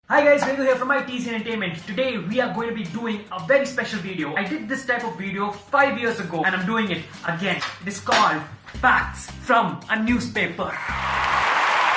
Hi guys, Vivo here from ITC Entertainment. Today we are going to be doing a very special video. I did this type of video 5 years ago and I'm doing it again. It is called Facts from a Newspaper.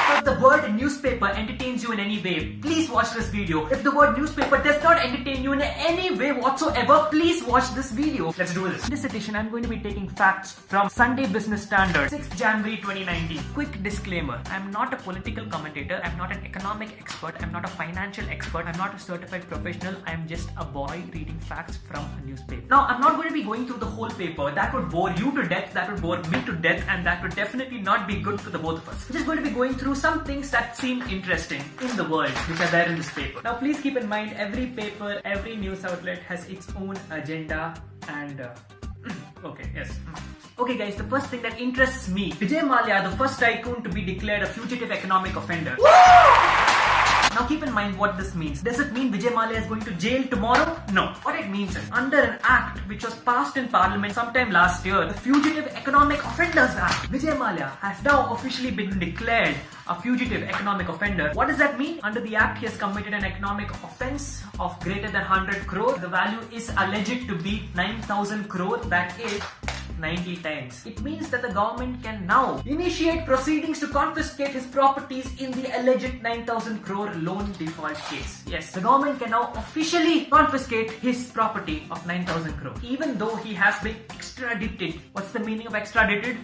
So if the word newspaper entertains you in any way, please watch this video. If the word newspaper does not entertain you in any way whatsoever, please watch this video. Let's do this. In this edition, I'm going to be taking facts from Sunday Business Standard, 6th January 2019. Quick disclaimer, I'm not a political commentator, I'm not an economic expert, I'm not a financial expert, I'm not a certified professional, I'm just a boy reading facts from a newspaper. Now, I'm not going to be going through the whole paper. That would bore you to death, that would bore me to death, and that would definitely not be good for the both of us. I'm just going to be going through some things that seem interesting in the world which are there in this paper. Now please keep in mind, every paper, every news outlet has its own agenda and Okay guys, the first thing that interests me, Vijay Mallya, the first tycoon to be declared a fugitive economic offender. Now keep in mind what this means. Does it mean Vijay Mallya is going to jail tomorrow? No. What it means is, under an act which was passed in Parliament sometime last year, the Fugitive Economic Offenders Act, Vijay Mallya has now officially been declared a fugitive economic offender. What does that mean? Under the act, he has committed an economic offence of greater than 100 crore. The value is alleged to be 9,000 crore, that is 90 times. It means that the government can now initiate proceedings to confiscate his properties in the alleged 9,000 crore loan default case. Yes, the government can now officially confiscate his property of 9,000 crore, even though he has been extradited. What's the meaning of extradited?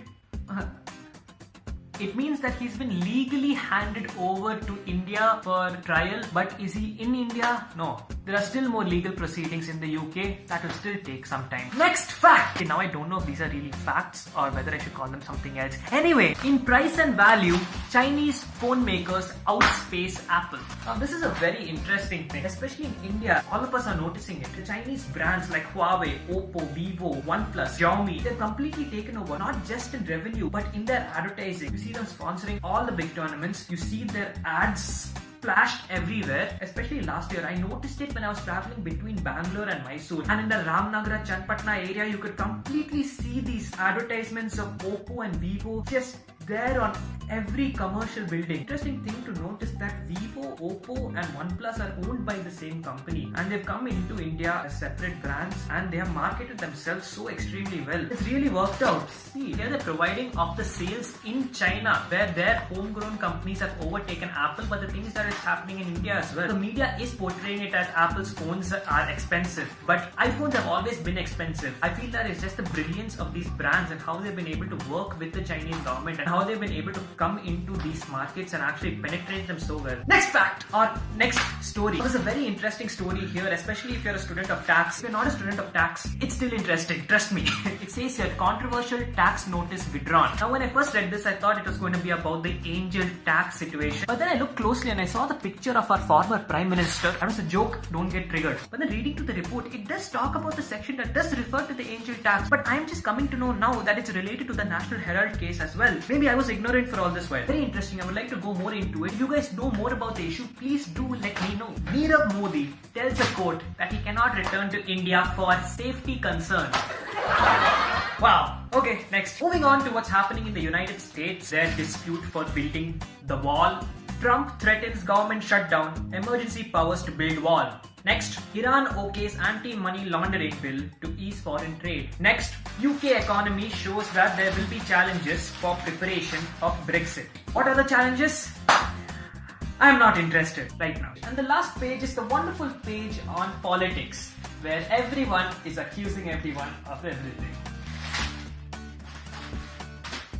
It means that he's been legally handed over to India for trial, but is he in India? No. There are still more legal proceedings in the UK that will still take some time. Next fact! Okay, now I don't know if these are really facts or whether I should call them something else. Anyway, in price and value, Chinese phone makers outspace Apple. Now this is a very interesting thing, especially in India. All of us are noticing it. The Chinese brands like Huawei, Oppo, Vivo, OnePlus, Xiaomi, they've completely taken over, not just in revenue, but in their advertising. You see them sponsoring all the big tournaments. You see their ads splashed everywhere. Especially last year, I noticed it when I was traveling between Bangalore and Mysore, and in the Ramnagara Chanpatna area you could completely see these advertisements of Oppo and Vivo just there on every commercial building. Interesting thing to notice that Vivo, Oppo and OnePlus are owned by the same company, and they've come into India as separate brands and they have marketed themselves so extremely well. It's really worked out. See, here they're providing off the sales in China, where their homegrown companies have overtaken Apple, but the thing is that it's happening in India as well. The media is portraying it as Apple's phones are expensive, but iPhones have always been expensive. I feel that it's just the brilliance of these brands and how they've been able to work with the Chinese government and how they've been able to come into these markets and actually penetrate them so well. Next fact or next story. There's a very interesting story here, especially if you're a student of tax. If you're not a student of tax, it's still interesting, trust me. It says here, controversial tax notice withdrawn. Now when I first read this, I thought it was going to be about the angel tax situation, but then I looked closely and I saw the picture of our former Prime Minister. That was a joke, don't get triggered. But then reading to the report, it does talk about the section that does refer to the angel tax, but I'm just coming to know now that it's related to the National Herald case as well. Maybe I was ignorant for all this while. Very interesting. I would like to go more into it. If you guys know more about the issue, please do let me know. Nirav Modi tells a court that he cannot return to India for safety concerns. Wow. Okay, next. Moving on to what's happening in the United States. Their dispute for building the wall. Trump threatens government shutdown, emergency powers to build wall. Next, Iran okays anti-money laundering bill to ease foreign trade. Next, UK economy shows that there will be challenges for preparation of Brexit. What are the challenges? I am not interested right now. And the last page is the wonderful page on politics, where everyone is accusing everyone of everything.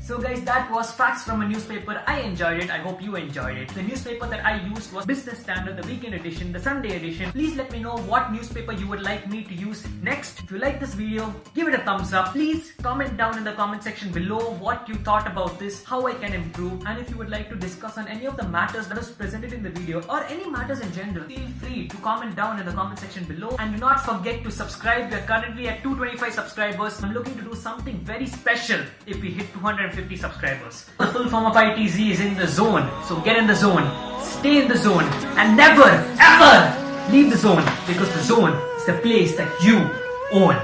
So guys, that was facts from a newspaper. I enjoyed it. I hope you enjoyed it. The newspaper that I used was Business Standard, the weekend edition, the Sunday edition. Please let me know what newspaper you would like me to use next. If you like this video, give it a thumbs up. Please comment down in the comment section below what you thought about this, how I can improve, and if you would like to discuss on any of the matters that was presented in the video or any matters in general, feel free to comment down in the comment section below. And do not forget to subscribe. We are currently at 225 subscribers. I'm looking to do something very special if we hit 250 subscribers. The full form of ITZ is in the zone. So get in the zone, stay in the zone, and never ever leave the zone, because the zone is the place that you own.